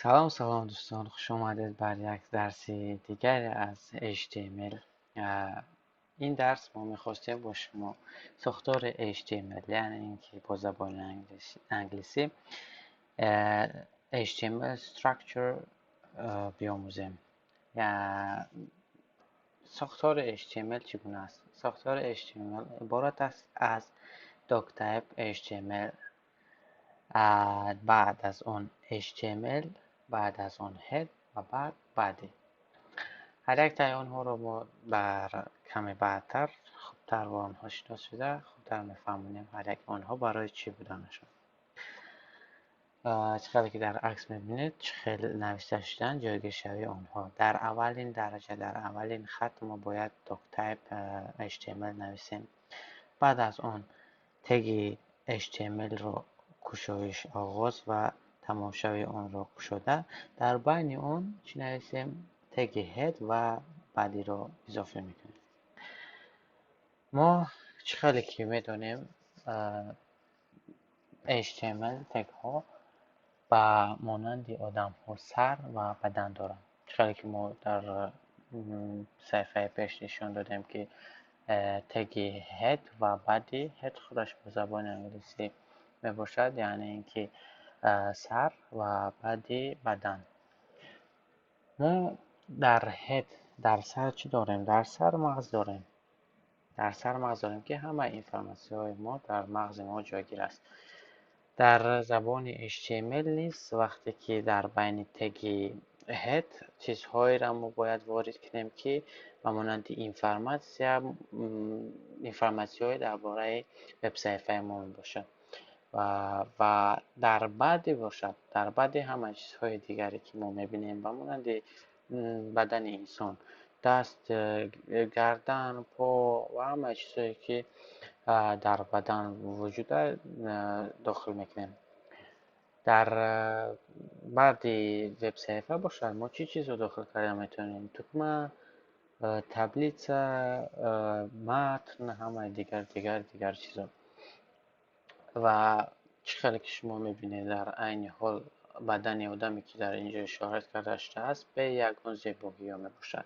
سلام دوستان، خوش آمدید بر یک درس دیگر از HTML. این درس ما میخواستیم با شما ساختار HTML، یعنی اینکه با زبان انگلیسی HTML structure بیاموزیم. ساختار HTML چگونه است؟ ساختار HTML عبارت است از doc type HTML، بعد از اون HTML، بعد از اون head و بعد body. هر یک تای آنها رو ما بر کمی بعدتر خوبتر با آنها آشنا شده خوبتر میفهمونیم هر یک آنها برای چی بودنشون. چقدر که در عکس میبینید چه خیلی نوشته شدن جایگیر شوی آنها. در اولین درجه، در اولین خط ما باید دوک تایپ HTML نویسیم. بعد از اون تگ HTML رو گشایش آغاز و تماشای اون رو گشوده، در بین اون چی نویسیم؟ تگ هد و بعدی رو اضافه میکنیم. ما چقدر که میدونیم HTML تگ ها با مانند آدم ها سر و بدن دارن. چقدر که ما در صفحه پیش نشان دادیم که تگ هد و بعدی هد خودش به زبان انگلیسی می باشد، یعنی اینکه سر و بعدی بدن. ما در هد، در سر چی داریم؟ در سر مغز داریم. در سر مغز داریم که همه اینفورماسیون های ما در مغز ما جایگیر است. در زبان HTML نیست. وقتی که در بین تگ هد چیزهایی را ما باید وارد کنیم که مانند اینفورماسیون درباره وب صفحه ما باشد و در بعد باشد. در بعد همه چیزهای دیگری که ما میبینیم مانند بدن انسان، دست، گردن، پا و همه چیزهایی که در بدن وجود داخل میکنیم. در بعد وب صفحه باشد ما چی چیز رو داخل کرده میتونیم؟ دکمه، تبلیت، متن، همه دیگر چیزا. و چقدر که شما میبینید در عین حال بدن آدمی که در اینجا اشاره کرده شده است به یگان زیبایی می باشد.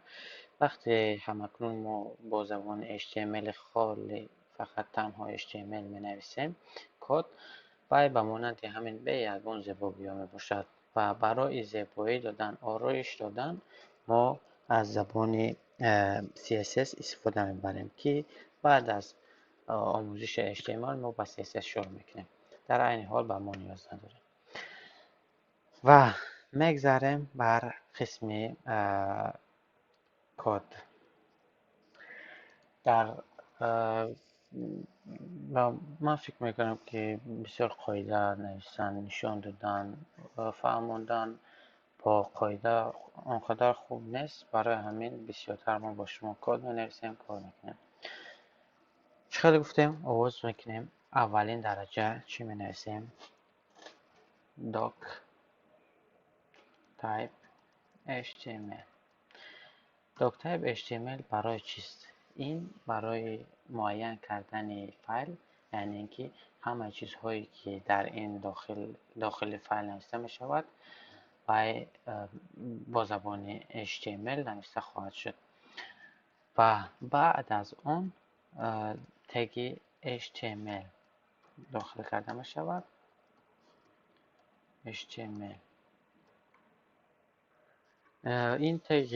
وقتی همکنون ما با زبان HTML خالی فقط تنها HTML می نویسیم کد و به مانند همین به یگان زیبایی می باشد و برای زیبایی دادن، آرایش دادن ما از زبان CSS استفاده میبریم که بعد از آموزش HTML ما با CSS شروع میکنیم. در این حال به ما نیاز نداریم و میگذاریم بر قسم کد. در من فکر میکنم که بسیار قاعده نوشتن، نشان دادن و فهموندن با قاعده آنقدر خوب نیست. برای همین بسیارتر ما با شما کد می‌نویسیم، کار میکنیم. چقدر گفتیم؟ آغاز میکنیم. اولین درجه چی می‌نویسیم؟ doc type HTML. doc type HTML برای چیست؟ این برای معین کردن فایل، یعنی اینکه همه چیزهایی که در این داخل فایل نوشته می شود و با زبان HTML نوشته خواهد شد. و بعد از اون تگ HTML داخل کرده می شود. HTML این تگ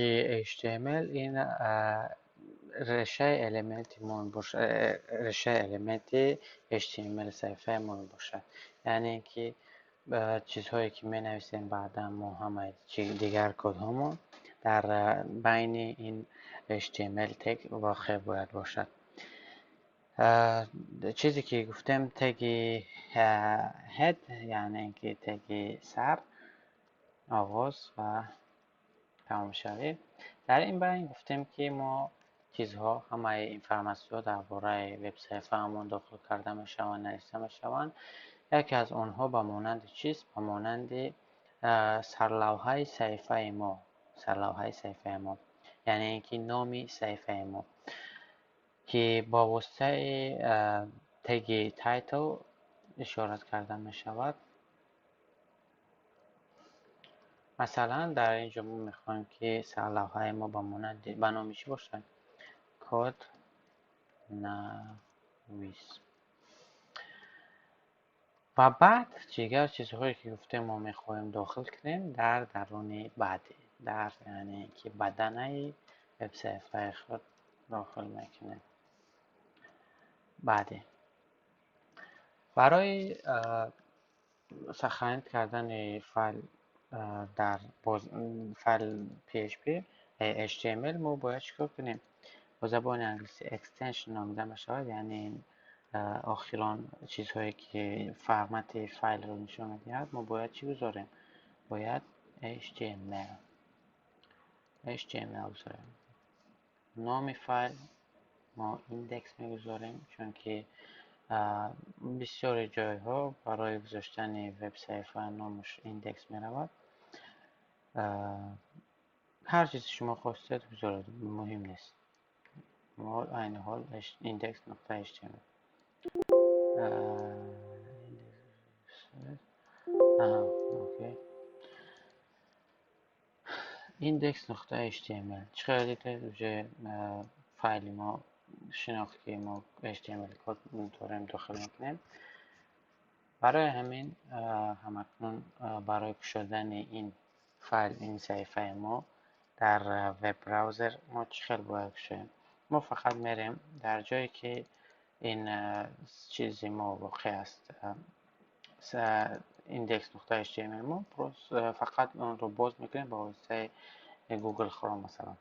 HTML این رشه المنتی ما باشه، رشه المنتی HTML صفحه ما باشد. یعنی اینکه چیزهایی که می نویسیم بعدا ما همه دیگر کد همون در بین این HTML تگ واقع باید باشد. چیزی که گفتم تگ هد، یعنی اینکه تگ سر، آغاز و تمام شوی. در این بین گفتیم که ما چیزها همه اینفورماسیون درباره وب صفحه همون داخل کرده میشوند، نوشته میشوند. یکی از آنها به مانند چیست؟ به مانند سرلوحه صفحه ما. سرلوحه صفحه ما یعنی اینکه نام صفحه ما که با واسطه تگ تایتل اشارت کرده می شود. مثلا در اینجا ما میخوایم که سرلوحه ما با مانند بنامی چی باشه؟ کد نویس. و بعد دیگر چیزهایی که گفتیم ما میخوایم داخل کنیم در درون بعدی، در یعنی که بدنه وبسایت خود داخل میکنیم. بعدی برای سخن کردن فایل در فایل PHP HTML ما باید چیکار کنیم؟ با زبان انگلیسی extension نامیده میشود، یعنی آخران چیزهایی که فرمت فایل رو نشان میدهد ما باید چی بذاریم؟ باید HTML بذاریم. نام فایل ما ایندکس میگذاریم، چون که بسیاری جای ها برای گذاشتن وبسایت فایل نامش ایندکس می رود. هر چیزی شما خواستید بذارید، مهم نیست. ما این حال ایندکس نقطه HTML اوکی. ایندکس نقطه HTML چقدر دیگه فایلی ما شناخت که ما HTML کد داریم داخل میکنیم. برای همین همکنون برای گشودن این فایل، این صفحه ما در وب براوزر ما چخیل باید گشودیم؟ ما فقط میریم در جایی که این چیزی ما واقع است، ایندکس نقطه HTML ما فقط اون رو باز میکنیم با واسطه گوگل کروم مثلا.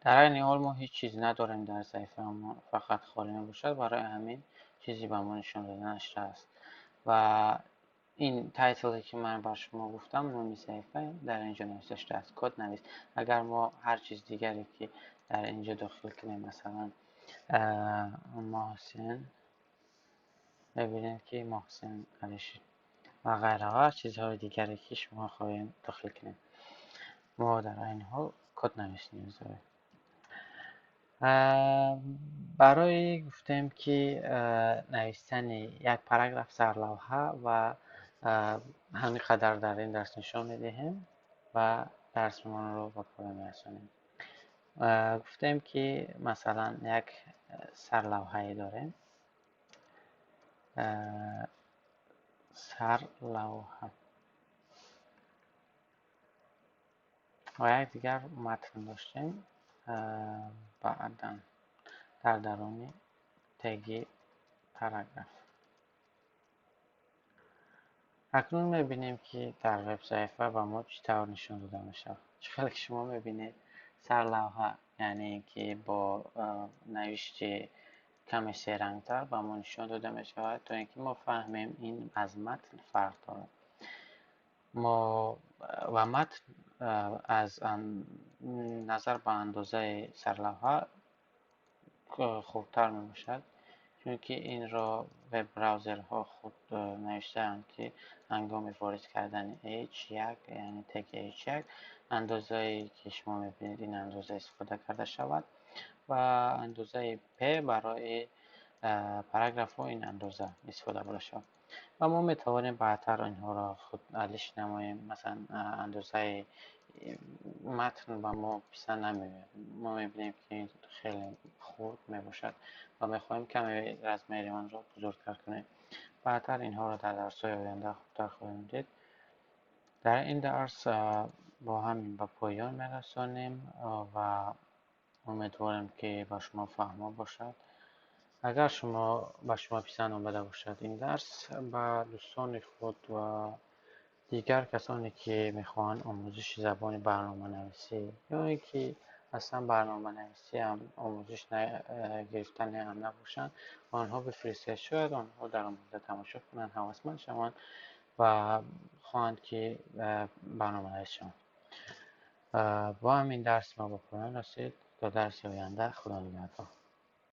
در این حال ما هیچ چیز نداریم در صفحه ما، فقط خالی میباشد. برای همین چیزی به ما نشان دادنش است. و این تایتلی که من بر شما گفتم نامی صفحه در اینجا نوشته است، کد نویس. اگر ما هر چیز دیگری که در اینجا داخل کنیم، مثلا محسن، ببینید که محسن علیشی و غیره و چیزهای دیگری که شما خواهیم داخل کنیم، ما در این حال کد نویس نیاز داریم. برای گفتیم که نوشتن یک پاراگراف سرلوحه و همین قدر در این درس نشان میدهیم و درسمان رو با پایان میرسانیم. گفتیم که مثلا یک سرلوحه داریم، سرلوحه و یک دیگر متن داشتیم بعدا در درون تگی پاراگراف. اکنون میبینیم که در وبسایت و ما چطور نشان داده میشه. چقدر که شما میبینید سرلوحه یعنی که با نوشت کمی سه رنگ تر با ما نشان داده میشه تا اینکه ما فهمیم این از متن فرق داره. ما و متن از نظر به اندازه سرلوحه خوبتر می باشد، چون که این را وب براوزرها خود نوشته‌اند که هنگام وارد کردن H1 یعنی تگ H1 اندازه‌ای که شما می‌بینید این اندازه استفاده کرده شود و اندازه P برای پاراگراف ها این اندازه استفاده بوده شود و ما می‌توانیم بعدتر اینها را خود حلش نماییم. مثلا اندازه متن با ما پسند نمی‌آید، ما می‌بینیم که این خیلی خرد میباشد و می‌خواهیم کمی رزمه آن را بزرگتر کنیم. بعدتر اینها را در درس‌های آینده خوبتر خواهیم دید. در این درس با همین به پایان میرسانیم و امیدوارم که به شما فهمه باشد. اگر به شما پسند آمده باشد این درس، با دوستان خود و دیگر کسانی که میخواهند آموزش زبان برنامه نویسی یا اینکه اصلا برنامه نویسی هم آموزش گرفتن هم نباشند، آنها بفرستید، شاید آنها در مورد تماشا کنند، هوسمند شوند و خواهند که برنامه نویس شوند. با همین درس ما به پایان رسید. تا درس آینده، خدا نگهدار.